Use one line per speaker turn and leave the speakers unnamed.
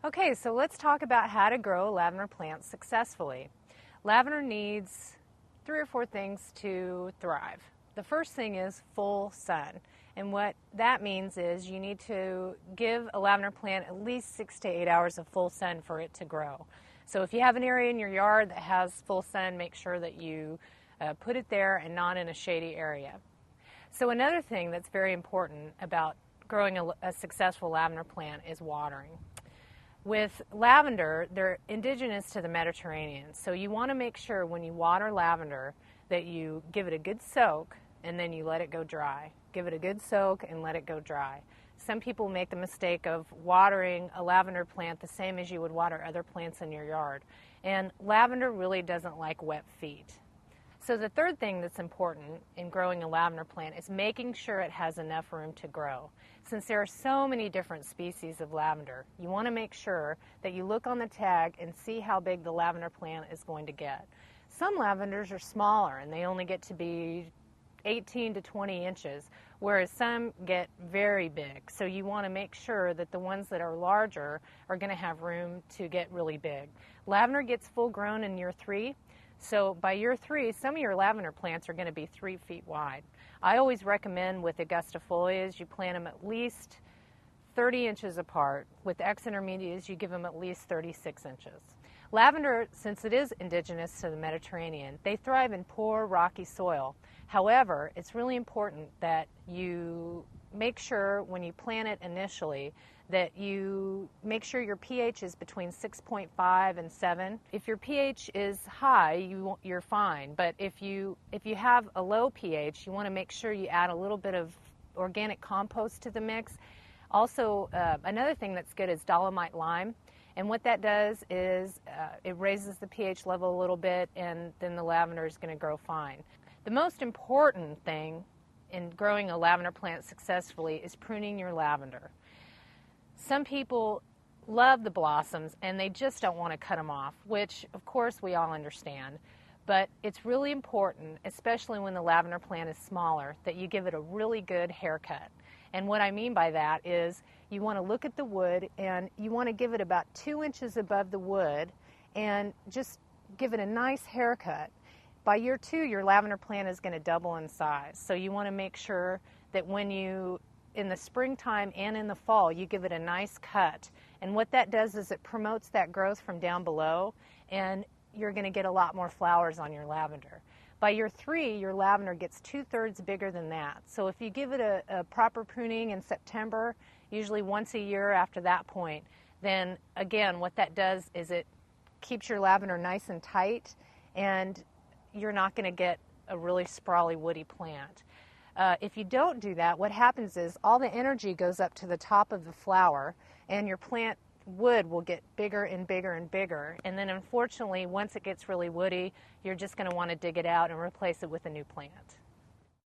Okay, so let's talk about how to grow a lavender plant successfully. Lavender needs 3 or 4 things to thrive. The first thing is full sun. And what that means is you need to give a lavender plant at least 6 to 8 hours of full sun for it to grow. So if you have an area in your yard that has full sun, make sure that you put it there and not in a shady area. So another thing that's very important about growing a successful lavender plant is watering. With lavender, they're indigenous to the Mediterranean, so you want to make sure when you water lavender that you give it a good soak and then you let it go dry. Give it a good soak and let it go dry. Some people make the mistake of watering a lavender plant the same as you would water other plants in your yard, and lavender really doesn't like wet feet. So the third thing that's important in growing a lavender plant is making sure it has enough room to grow. Since there are so many different species of lavender, you want to make sure that you look on the tag and see how big the lavender plant is going to get. Some lavenders are smaller and they only get to be 18 to 20 inches, whereas some get very big. So you want to make sure that the ones that are larger are going to have room to get really big. Lavender gets full grown in year 3. So by year 3, some of your lavender plants are going to be 3 feet wide. I always recommend with Augustifolias, you plant them at least 30 inches apart. With Ex-intermediates, you give them at least 36 inches. Lavender, since it is indigenous to the Mediterranean, they thrive in poor, rocky soil. However, it's really important that you make sure when you plant it initially that you make sure your pH is between 6.5 and 7. If your pH is high, you're fine. But if you have a low pH, you want to make sure you add a little bit of organic compost to the mix. Also, another thing that's good is dolomite lime. And what that does is it raises the pH level a little bit, and then the lavender is going to grow fine. The most important thing in growing a lavender plant successfully is pruning your lavender. Some people love the blossoms and they just don't want to cut them off, which of course we all understand. But it's really important, especially when the lavender plant is smaller, that you give it a really good haircut. And what I mean by that is you want to look at the wood and you want to give it about 2 inches above the wood and just give it a nice haircut. By year 2, your lavender plant is going to double in size. So you want to make sure that when you, in the springtime and in the fall, you give it a nice cut. And what that does is it promotes that growth from down below, and you're going to get a lot more flowers on your lavender. By year 3, your lavender gets 2/3 bigger than that. So if you give it a proper pruning in September, usually once a year after that point, then again, what that does is it keeps your lavender nice and tight, and you're not going to get a really sprawly woody plant. If you don't do that, what happens is all the energy goes up to the top of the flower, and your plant wood will get bigger and bigger and bigger. And then unfortunately, once it gets really woody, you're just going to want to dig it out and replace it with a new plant.